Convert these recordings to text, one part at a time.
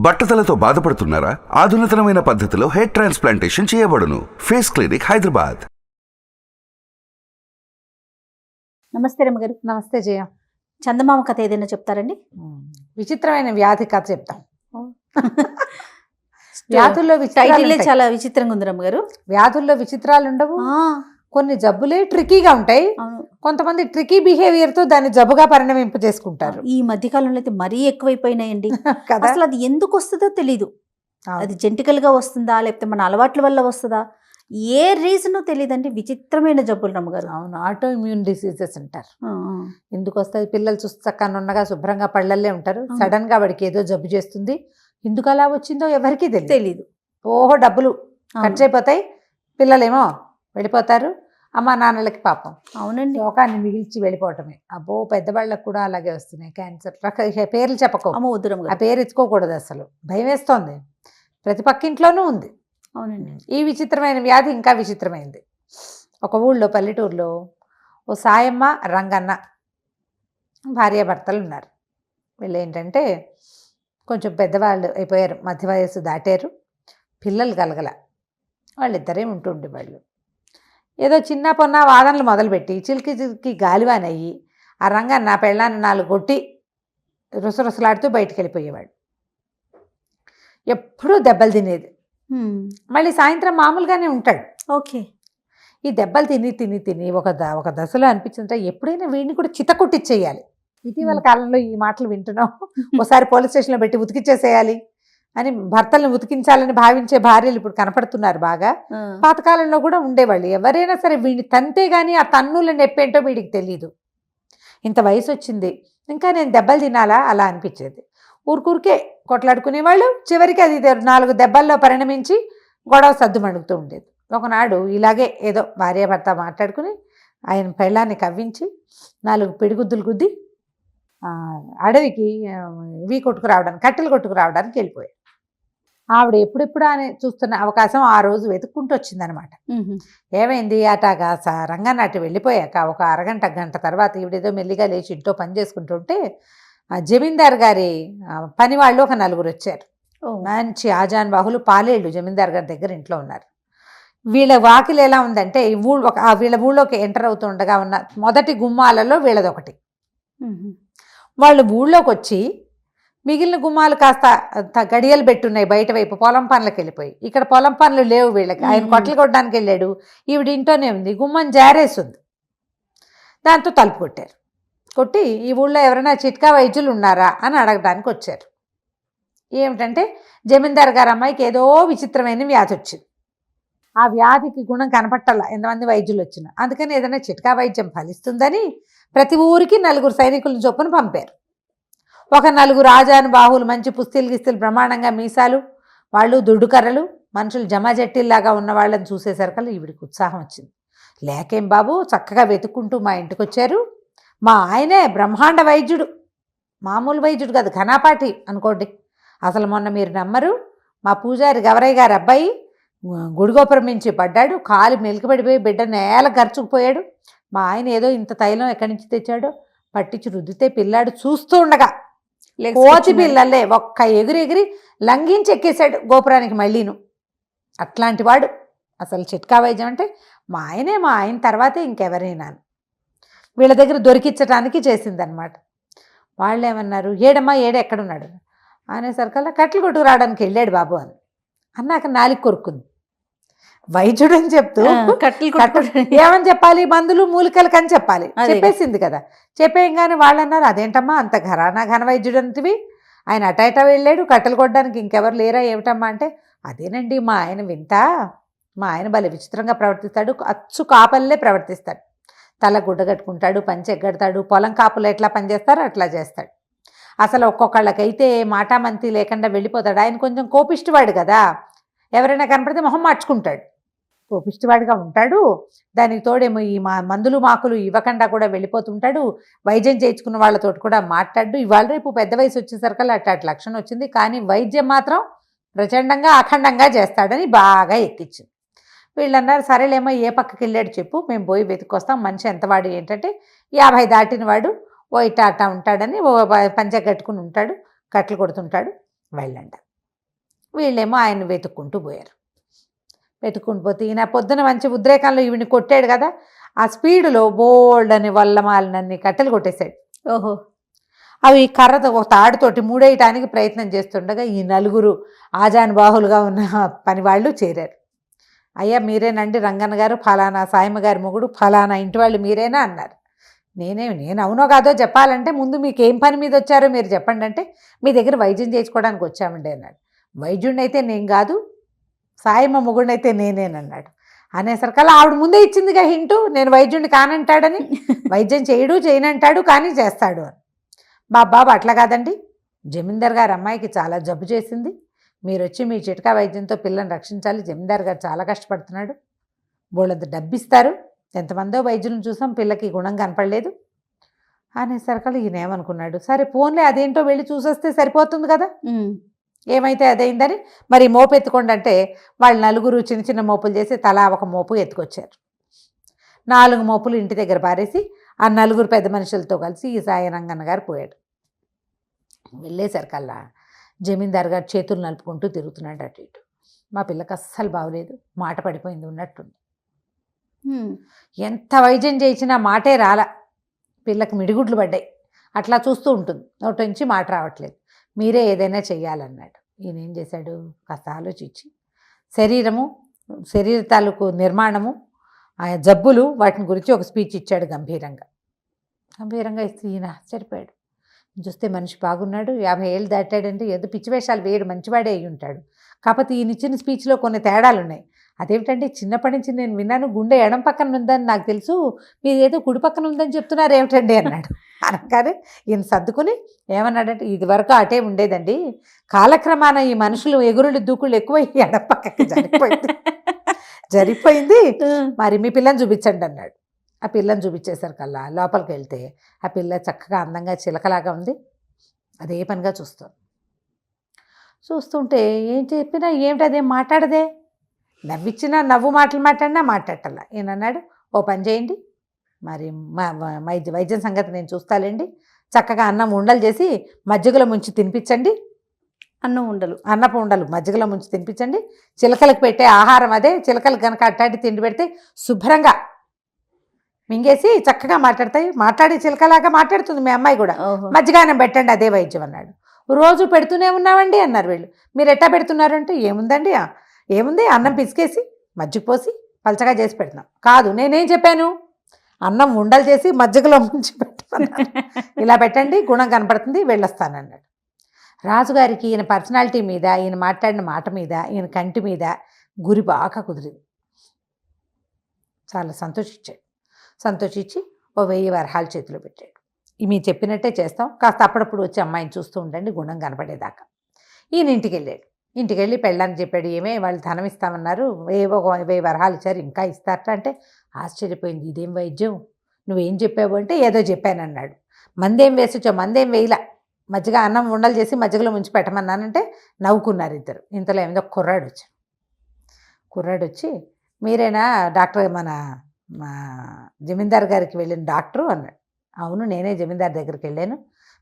బట్టతలతో బాధపడుతున్నారా? ఆధునితనమైన పద్ధతిలో hair transplantation చేయబడును. Face clinic, Hyderabad. నమస్తే రమ్మగారు. నమస్తే జయ. చందమామ కథ ఏదైనా చెప్తారండి? విచిత్రమైన వ్యాధి కథ చెప్తాం. వ్యాధుల్లో టైటిలే చాలా విచిత్రంగా ఉంది రమ్మగారు. వ్యాధుల్లో విచిత్రాలు ఉండవు. కొన్ని జబ్బులే ట్రికీగా ఉంటాయి. కొంతమంది ట్రికీ బిహేవియర్ తో దాన్ని జబ్బుగా పరిణమింప చేసుకుంటారు. ఈ మధ్య కాలంలో అయితే మరీ ఎక్కువైపోయినాయండి. అసలు అది ఎందుకు వస్తుందో తెలీదు. అది జెంటికల్ గా వస్తుందా లేకపోతే మన అలవాట్ల వల్ల వస్తుందా, ఏ రీజన్ తెలియదండి. విచిత్రమైన జబ్బులు రమ్మగారు. అవును, ఆటో ఇమ్యూన్ డిసీజెస్ అంటారు. ఎందుకు వస్తుంది? పిల్లలు చూస్తే చక్కగా ఉండగా శుభ్రంగా పళ్ళల్లే ఉంటారు. సడన్ గా వాడికి ఏదో జబ్బు చేస్తుంది. ఎందుకు అలా వచ్చిందో ఎవరికి తెలీదు. ఓహో, డబ్బులు ఖర్చు అయిపోతాయి, పిల్లలేమో వెళ్ళిపోతారు, అమ్మ నాన్నలకి పాపం. అవునండి, లోకాన్ని మిగిల్చి వెళ్ళిపోవటమే. అబ్బో, పెద్దవాళ్ళకు కూడా అలాగే వస్తున్నాయి క్యాన్సర్. పేర్లు చెప్పకో, ఆ పేరు ఎత్తుకోకూడదు. అసలు భయం వేస్తోంది. ప్రతి పక్కింట్లోనూ ఉంది. అవునండి. ఈ విచిత్రమైన వ్యాధి ఇంకా విచిత్రమైంది. ఒక ఊళ్ళో, పల్లెటూరులో ఓ సాయమ్మ, రంగన్న భార్యాభర్తలు ఉన్నారు. వీళ్ళు ఏంటంటే కొంచెం పెద్దవాళ్ళు అయిపోయారు, మధ్య వయస్సు దాటారు, పిల్లలు కలగల. వాళ్ళిద్దరే ఉంటుండేవాళ్ళు. ఏదో చిన్న పొన్న వాదనలు మొదలుపెట్టి చిలికి చిలికి గాలివానయ్యి ఆ రంగన్న పెళ్ళాన్ని 4 కొట్టి రుసరుసలాడుతూ బయటికి వెళ్ళిపోయేవాడు. ఎప్పుడూ దెబ్బలు తినేది. మళ్ళీ సాయంత్రం మామూలుగానే ఉంటాడు. ఓకే. ఈ దెబ్బలు తిని తిని తిని ఒక దశలో అనిపించిందంటే ఎప్పుడైనా వీడిని కూడా చితకొట్టిచ్చేయాలి. ఇటీవల కాలంలో ఈ మాటలు వింటున్నాం. ఒకసారి పోలీస్ స్టేషన్లో పెట్టి ఉతికిచ్చేసేయాలి అని భర్తలను ఉతికించాలని భావించే భార్యలు ఇప్పుడు కనపడుతున్నారు బాగా. పాతకాలంలో కూడా ఉండేవాళ్ళు. ఎవరైనా సరే వీడిని తంతే గానీ ఆ తన్నుల నొప్పేంటో వీడికి తెలీదు. ఇంత వయసు వచ్చింది, ఇంకా నేను దెబ్బలు తినాలా అలా అనిపించేది. ఊరికే కొట్లాడుకునేవాళ్ళు. చివరికి అది 4 దెబ్బల్లో పరిణమించి గొడవ సద్దుమణుగుతూ ఉండేది. ఒకనాడు ఇలాగే ఏదో భార్యాభర్త మాట్లాడుకుని ఆయన పెళ్ళాన్ని కవ్వించి 4 పిడిగుద్దులు గుద్ది అడవికి కట్టెలు కొట్టుకురావడానికి వెళ్ళిపోయాడు. ఆవిడ ఎప్పుడెప్పుడు అని చూస్తున్న అవకాశం ఆ రోజు వెతుక్కుంటూ వచ్చిందనమాట. ఏమైంది? అటాగా రంగాన్ని అటు వెళ్ళిపోయాక ఒక అరగంట గంట తర్వాత ఈవిడేదో మెల్లిగా లేచి ఇంట్లో పని చేసుకుంటుంటే జమీందార్ గారి పని వాళ్ళు ఒక 4 వచ్చారు. మంచి ఆజాన్ బాహులు, పాలేళ్ళు జమీందార్ గారి దగ్గర ఇంట్లో ఉన్నారు. వీళ్ళ వాకిలు ఎలా ఉందంటే వీళ్ళ ఊళ్ళోకి ఎంటర్ అవుతూ ఉండగా ఉన్న మొదటి గుమ్మాలలో వీళ్ళదొకటి. వాళ్ళు ఊళ్ళోకి వచ్చి మిగిలిన గుమ్మాలు కాస్త గడియలు పెట్టున్నాయి బయట వైపు. పొలం పనులకు వెళ్ళిపోయి, ఇక్కడ పొలం పనులు లేవు వీళ్ళకి. ఆయన కొట్టలు కొట్టడానికి వెళ్ళాడు, ఈవిడ ఇంట్లోనే ఉంది. గుమ్మం జారేస్తుంది. దాంతో తలుపు కొట్టారు. కొట్టి ఈ ఊళ్ళో ఎవరైనా చిట్కా వైద్యులు ఉన్నారా అని అడగడానికి వచ్చారు. ఏమిటంటే జమీందార్ గారి అమ్మాయికి ఏదో విచిత్రమైన వ్యాధి వచ్చింది. ఆ వ్యాధికి గుణం కనపట్టాల ఎంతమంది వైద్యులు వచ్చినా. అందుకని ఏదైనా చిట్కా వైద్యం ఫలిస్తుందని ప్రతి ఊరికి 4 సైనికులను చొప్పున పంపారు. ఒక 4 ఆజాను బాహువులు, మంచి పుస్తీలు గిస్తీలు, బ్రహ్మాండంగా మీసాలు, వాళ్ళు దుడ్డు కర్రలు, మనుషులు జమాజట్టిల్లాగా ఉన్న వాళ్ళని చూసేసరికల్లా ఈవిడికి ఉత్సాహం వచ్చింది. లేకేం బాబు, చక్కగా వెతుక్కుంటూ మా ఇంటికి వచ్చారు. మా ఆయనే బ్రహ్మాండ వైద్యుడు, మామూలు వైద్యుడు కాదు, ఘనాపాటి అనుకోండి. అసలు మొన్న మీరు నమ్మరు, మా పూజారి గవరయ్య గారి అబ్బాయి గుడిగోపురం నుంచి పడ్డాడు, కాలు మెలికబడిపోయి బిడ్డ నేల గరుచుకుపోయాడు. మా ఆయన ఏదో ఇంత తైలం ఎక్కడి నుంచి తెచ్చాడో పట్టించి రుద్దితే పిల్లాడు చూస్తూ ఉండగా కోతి పిల్లలే ఒక్క ఎగిరి లంఘించి ఎక్కేశాడు గోపురానికి మళ్ళీను. అట్లాంటి వాడు. అసలు చిట్కా వైద్యం అంటే మా ఆయన తర్వాతే ఇంకెవరైనా వీళ్ళ దగ్గర దొరికించడానికి చేసిందనమాట. వాళ్ళు ఏమన్నారు, ఏడమ్మా ఎక్కడున్నాడు అనేసరికల్లా కట్టెలు కొట్టుకు రావడానికి వెళ్ళాడు బాబు అని అన్నాక నాలికి కొరుక్కుంది. వైద్యుడు అని చెప్తూ ఏమని చెప్పాలి, మందులు మూలికలకి అని చెప్పాలి. చెప్పేసింది కదా. చెప్పేయంగానే వాళ్ళు అన్నారు, అదేంటమ్మా అంత ఘన వైద్యుడు అంటివి, ఆయన అటైటా వెళ్ళాడు, కట్టెలు కొట్టడానికి ఇంకెవరు లేరా ఏమిటమ్మా అంటే, అదేనండి మా ఆయన వింత, మా ఆయన భలే విచిత్రంగా ప్రవర్తిస్తాడు, అచ్చు కాపల్లే ప్రవర్తిస్తాడు, తల గుడ్డ కట్టుకుంటాడు, పంచె ఎగ్గడతాడు, పొలం కాపులు ఎట్లా పనిచేస్తారో అట్లా చేస్తాడు. అసలు ఒక్కొక్కళ్ళకైతే మాటామంతి లేకుండా వెళ్ళిపోతాడు. ఆయన కొంచెం కోపిష్టివాడు కదా, ఎవరైనా కనపడితే మొహం మార్చుకుంటాడు, కోపిష్టివాడిగా ఉంటాడు. దానికి తోడేమో ఈ మందులు మాకులు ఇవ్వకుండా కూడా వెళ్ళిపోతుంటాడు. వైద్యం చేయించుకున్న వాళ్ళతో కూడా మాట్లాడు. ఇవాళ రేపు పెద్ద వయసు వచ్చేసరికల్లా అట్లాంటి లక్షణం వచ్చింది, కానీ వైద్యం మాత్రం ప్రచండంగా అఖండంగా చేస్తాడని బాగా ఎక్కించింది. వీళ్ళు అన్నారు, సరేలేమో ఏ పక్కకి వెళ్ళాడు చెప్పు, మేము పోయి వెతుక్కొస్తాం. మనిషి ఎంతవాడు ఏంటంటే 50 దాటిన వాడు, ఓ ఇట్టా అట్టా ఉంటాడని, ఓ పంచె కట్టుకుని ఉంటాడు, కట్టెలు కొడుతుంటాడు, వెళ్ళండి. వీళ్ళేమో ఆయన వెతుక్కుంటూ పోయారు. వెతుక్కుంటూ పోతే ఈయన పొద్దున మంచి ఉద్రేకంలో ఈవిని కొట్టాడు కదా, ఆ స్పీడ్లో బోల్డ్ అని వల్లమాలనన్ని కట్టెలు కొట్టేశాడు. ఓహో. అవి కర్రతో ఒక తాడుతోటి మూడేయటానికి ప్రయత్నం చేస్తుండగా ఈ నలుగురు ఆజానుబాహులుగా ఉన్న పని వాళ్ళు చేరారు. అయ్యా మీరేనండి రంగన్న గారు, ఫలానా సాయమ్మ గారి మొగుడు, ఫలానా ఇంటి వాళ్ళు మీరేనా అన్నారు. నేను అవునో కాదో చెప్పాలంటే ముందు మీకు ఏం పని మీద వచ్చారో మీరు చెప్పండి అంటే, మీ దగ్గర వైద్యం చేయించుకోవడానికి వచ్చామండి అన్నాడు. వైద్యుడిని అయితే నేను కాదు, సాయమ్మ మొగుడిని అయితే నేనేనన్నాడు. అనేసరికల్లా ఆవిడ ముందే ఇచ్చిందిగా హింటు, నేను వైద్యుడిని కానంటాడని. వైద్యం చేయనంటాడు కానీ చేస్తాడు అని. బాబు అట్లా కాదండి, జమీందార్ గారు అమ్మాయికి చాలా జబ్బు చేసింది, మీరు వచ్చి మీ చిట్కా వైద్యంతో పిల్లని రక్షించాలి, జమీందార్ గారు చాలా కష్టపడుతున్నాడు, బోళ్ళంత డబ్బిస్తారు, ఎంతమందో వైద్యులను చూసాం, పిల్లకి గుణం కనపడలేదు అనేసరికల్లా ఈయన ఏమనుకున్నాడు, సరే ఫోన్లే అదేంటో వెళ్ళి చూసొస్తే సరిపోతుంది కదా, ఏమైతే అదైందని మరి మోపు ఎత్తుకోండి అంటే వాళ్ళు నలుగురు చిన్న చిన్న మోపులు చేసి తలా ఒక మోపు ఎత్తుకొచ్చారు. 4 మోపులు ఇంటి దగ్గర పారేసి ఆ నలుగురు పెద్ద మనుషులతో కలిసి ఈ సాయి రంగన్న గారు పోయాడు. వెళ్ళేసరికల్లా జమీందార్ గారు చేతులు నలుపుకుంటూ తిరుగుతున్నాడు అటు ఇటు. మా పిల్లకి అస్సలు బాగలేదు, మాట పడిపోయింది ఉన్నట్టుంది. ఎంత వైద్యం చేసినా మాటే రాలా, పిల్లకి మిడిగుడ్లు పడ్డాయి, అట్లా చూస్తూ ఉంటుంది, నోటి నుంచి మాట రావట్లేదు, మీరే ఏదైనా చెయ్యాలన్నాడు. ఈయన ఏం చేశాడు, కాస్త ఆలోచించి శరీర తాలూకు నిర్మాణము, ఆ జబ్బులు, వాటిని గురించి ఒక స్పీచ్ ఇచ్చాడు గంభీరంగా ఇస్తే ఈయన ఆశ్చర్యపోయాడు. చూస్తే మనిషి బాగున్నాడు, 50 ఏళ్ళు దాటాడంటే ఏదో పిచ్చి వేషాలు వేయడు, మంచివాడే అయి ఉంటాడు. కాకపోతే ఈయన ఇచ్చిన స్పీచ్లో కొన్ని తేడాలు ఉన్నాయి. అదేమిటంటే చిన్నప్పటి నుంచి నేను విన్నాను గుండె ఎడం పక్కన ఉందని నాకు తెలుసు, మీరు ఏదో కుడి పక్కన ఉందని చెప్తున్నారు ఏమిటండి అన్నాడు. అనగానే ఈయన సర్దుకుని ఏమన్నాడంటే, ఇది వరకు అటే ఉండేదండి, కాలక్రమాన ఈ మనుషులు ఎగురులు దూకుళ్ళు ఎక్కువ ఎడం పక్కకి జరిగిపోయింది, మరి మీ పిల్లని చూపించండి అన్నాడు. ఆ పిల్లని చూపించేసరికల్లా లోపలికి వెళ్తే ఆ పిల్ల చక్కగా అందంగా చిలకలాగా ఉంది, అదే పనిగా చూస్తుంటే ఏం చెప్పినా ఏమిటి అదేం మాట్లాడదే, నవ్విచ్చినా నవ్వు మాటలు మాట్లాడినా మాట్లాడాల. ఈయన అన్నాడు, ఓ పని చేయండి, మరి వైద్యం సంగతి నేను చూస్తాలేండి, చక్కగా అన్నం ఉండలు చేసి మజ్జిగలో ముంచి తినిపించండి, అన్నపు ఉండలు మజ్జిగలో ముంచి తినిపించండి, చిలకలకు పెట్టే ఆహారం అదే, చిలకలకు కనుక అట్టాటి తిండి పెడితే శుభ్రంగా మింగేసి చక్కగా మాట్లాడి చిలకలాగా మాట్లాడుతుంది మీ అమ్మాయి కూడా, మజ్జిగానం పెట్టండి, అదే వైద్యం అన్నాడు. రోజు పెడుతూనే ఉన్నామండి అన్నారు వీళ్ళు. మీరు ఎట్టా పెడుతున్నారు అంటే, ఏముంది అన్నం పిసికేసి మజ్జిగ పోసి పలచగా చేసి పెడుతున్నాం. కాదు, నేనేం చెప్పాను, అన్నం ఉండలు చేసి మజ్జిగలో ముంచి పెట్టమన్నాను, ఇలా పెట్టండి గుణం కనపడుతుంది, వెళ్ళొస్తానన్నాడు. రాజుగారికి ఈయన పర్సనాలిటీ మీద, ఈయన మాట్లాడిన మాట మీద, ఈయన కంటి మీద గురి బాగా కుదిరింది. చాలా సంతోషించి ఓ 1000 వరహాలు చేతిలో పెట్టాడు. మీరు చెప్పినట్టే చేస్తాం, కాస్త అప్పుడప్పుడు వచ్చి అమ్మాయిని చూస్తూ ఉండండి గుణం కనపడేదాకా. ఈయన ఇంటికి వెళ్ళి పెళ్ళానికి చెప్పాడు, వాళ్ళు ధనం ఇస్తామన్నారు, ఏవో 1000 వరహాలు ఇచ్చారు, ఇంకా ఇస్తారట అంటే ఆశ్చర్యపోయింది. ఇదేం వైద్యం, నువ్వేం చెప్పావు అంటే ఏదో చెప్పానన్నాడు. మందేం వేసొచ్చో, మందేం వేయలా, మజ్జిగ అన్నం ఉండలు చేసి మజ్జిగలో ముంచి పెట్టమన్నానంటే నవ్వుకున్నారు ఇద్దరు. ఇంతలో ఏమిదో కుర్రాడు వచ్చి మీరేనా డాక్టర్, మా జమీందార్ గారికి వెళ్ళిన డాక్టరు అన్నాడు. అవును, నేనే జమీందార్ దగ్గరికి వెళ్ళాను,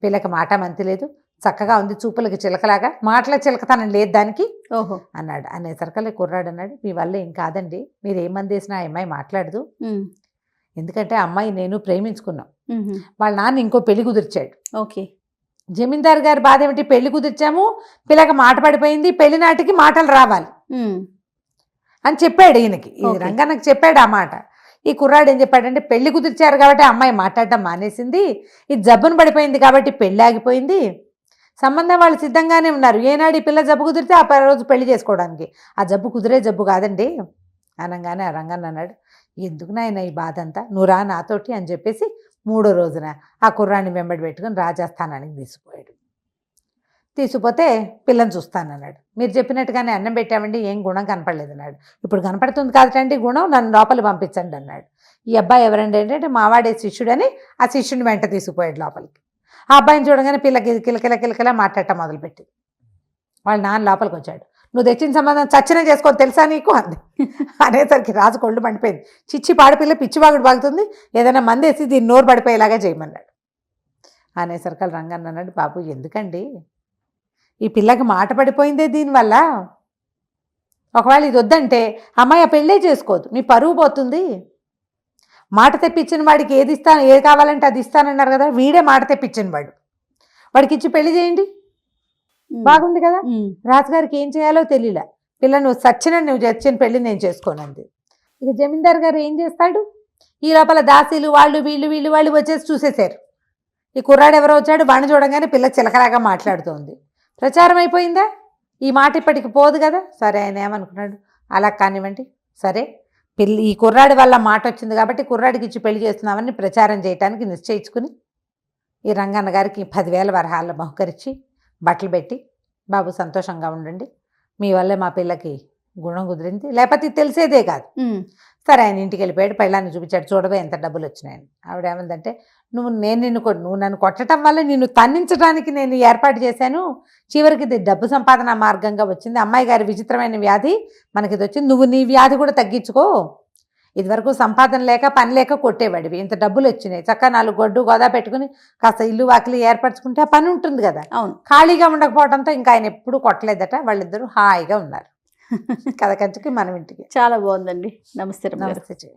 పిల్లకి మాట మంతి లేదు, చక్కగా ఉంది, చూపులకి చిలకలాగా, మాటల చిలకతనం లేదు దానికి అన్నాడు. అనేసరికల్లా కుర్రాడు అన్నాడు, మీ వల్ల ఏం కాదండి, మీరు ఏ మంది వేసినా ఆ అమ్మాయి మాట్లాడదు, ఎందుకంటే అమ్మాయి నేను ప్రేమించుకున్నాం, వాళ్ళ నాన్న ఇంకో పెళ్లి కుదిర్చాడు. జమీందార్ గారి బాధ ఏమిటి, పెళ్లి కుదిర్చాము, పిల్లకి మాట పడిపోయింది, పెళ్లి నాటికి మాటలు రావాలి అని చెప్పాడు ఈయనకి. ఈ రంగన్నకి చెప్పాడు ఆ మాట. ఈ కుర్రాడు ఏం చెప్పాడంటే, పెళ్లి కుదిర్చారు కాబట్టి అమ్మాయి మాట్లాడటం మానేసింది, ఇది జబ్బును పడిపోయింది కాబట్టి పెళ్ళి ఆగిపోయింది, సంబంధం వాళ్ళు సిద్ధంగానే ఉన్నారు, ఏనాడు ఈ పిల్ల జబ్బు కుదిరితే ఆ రోజు పెళ్లి చేసుకోవడానికి, ఆ జబ్బు కుదిరే జబ్బు కాదండి అనగానే ఆ రంగన్న అన్నాడు, ఎందుకు నాయన ఈ బాధ అంతా, నువ్వు రా నాతోటి అని చెప్పేసి 3వ రోజున ఆ కుర్రాన్ని వెంబడి పెట్టుకుని రాజస్థానానికి తీసుకుపోతే పిల్లని చూస్తానన్నాడు. మీరు చెప్పినట్టుగానే అన్నం పెట్టామండి, ఏం గుణం కనపడలేదు అన్నాడు. ఇప్పుడు కనపడుతుంది కాదండి గుణం, నన్ను లోపల పంపించండి అన్నాడు. ఈ అబ్బాయి ఎవరండి అంటే, మావాడే శిష్యుడని ఆ శిష్యుని వెంట తీసుకుపోయాడు లోపలికి. ఆ అబ్బాయిని చూడగానే పిల్లకి కిలకిల మాట్లాడటం మొదలుపెట్టి వాళ్ళ నాన్న లోపలికి వచ్చాడు. నువ్వు తెచ్చిన సంబంధం చచ్చినా చేసుకో తెలుసా నీకు అంది. అనేసరికి రాజు కొళ్ళు మండిపోయింది. చిచ్చి పాడిపిల్ల పిచ్చివాగుడు బాగుతుంది, ఏదైనా మందేసి దీన్ని నోరు పడిపోయేలాగా చేయమన్నాడు. అనేసరికి రంగన్న అన్నాడు, బాబు ఎందుకండి, ఈ పిల్లకి మాట పడిపోయిందే దీనివల్ల. ఒకవేళ ఇది వద్దంటే అమ్మాయి ఆ పెళ్ళే చేసుకోదు, మీ పరువు పోతుంది. మాట తెప్పించిన వాడికి ఏది కావాలంటే అది ఇస్తానన్నారు కదా, వీడే మాట తెప్పించిన వాడు, వాడికి ఇచ్చి పెళ్లి చేయండి, బాగుంది కదా. రాజుగారికి ఏం చేయాలో తెలియలే, పిల్ల నువ్వు నువ్వు చచ్చిన పెళ్లి నేను చేసుకోనంది. ఇక జమీందార్ గారు ఏం చేస్తాడు, ఈ లోపల దాసీలు వాళ్ళు వీళ్ళు వచ్చేసి చూసేశారు. ఈ కుర్రాడు ఎవరో వచ్చాడు, వాడిని చూడగానే పిల్ల చిలకలాగా మాట్లాడుతోంది. ప్రచారం అయిపోయిందా, ఈ మాట ఇప్పటికి పోదు కదా. సరే ఆయన ఏమనుకున్నాడు, అలా కానివ్వండి, సరే ఈ కుర్రాడి వల్ల మాట వచ్చింది కాబట్టి కుర్రాడికి ఇచ్చి పెళ్లి చేస్తున్నామని ప్రచారం చేయడానికి నిశ్చయించుకుని ఈ రంగన్న గారికి 10,000 వరహాలు బహుకరించి బట్టలు పెట్టి, బాబు సంతోషంగా ఉండండి, మీ వల్లే మా పిల్లకి గుణం కుదిరింది, లేకపోతే తెలిసేదే కాదు. సరే ఆయన ఇంటికి వెళ్ళిపోయాడు, పెళ్ళాన్ని చూపించాడు, చూడవే ఎంత డబ్బులు వచ్చినాయని. ఆవిడ ఏమందంటే, నువ్వు నన్ను కొట్టడం వల్ల నిన్ను తన్నించడానికి నేను ఏర్పాటు చేశాను, చివరికి ఇది డబ్బు సంపాదన మార్గంగా వచ్చింది, అమ్మాయి గారి విచిత్రమైన వ్యాధి మనకి ఇది వచ్చింది, నువ్వు నీ వ్యాధి కూడా తగ్గించుకో. ఇదివరకు సంపాదన లేక పని లేక కొట్టేవాడివి, ఇంత డబ్బులు వచ్చినాయి, చక్కగా 4 గొడ్డు గోదా పెట్టుకుని కాస్త ఇల్లు వాకిలి ఏర్పరచుకుంటే ఆ పని ఉంటుంది కదా. అవును, ఖాళీగా ఉండకపోవడంతో ఇంకా ఆయన ఎప్పుడు కొట్టలేదట, వాళ్ళిద్దరూ హాయిగా ఉన్నారు. కథ కంచుకి మనం ఇంటికి. చాలా బాగుందండి. నమస్తే. నమస్తే.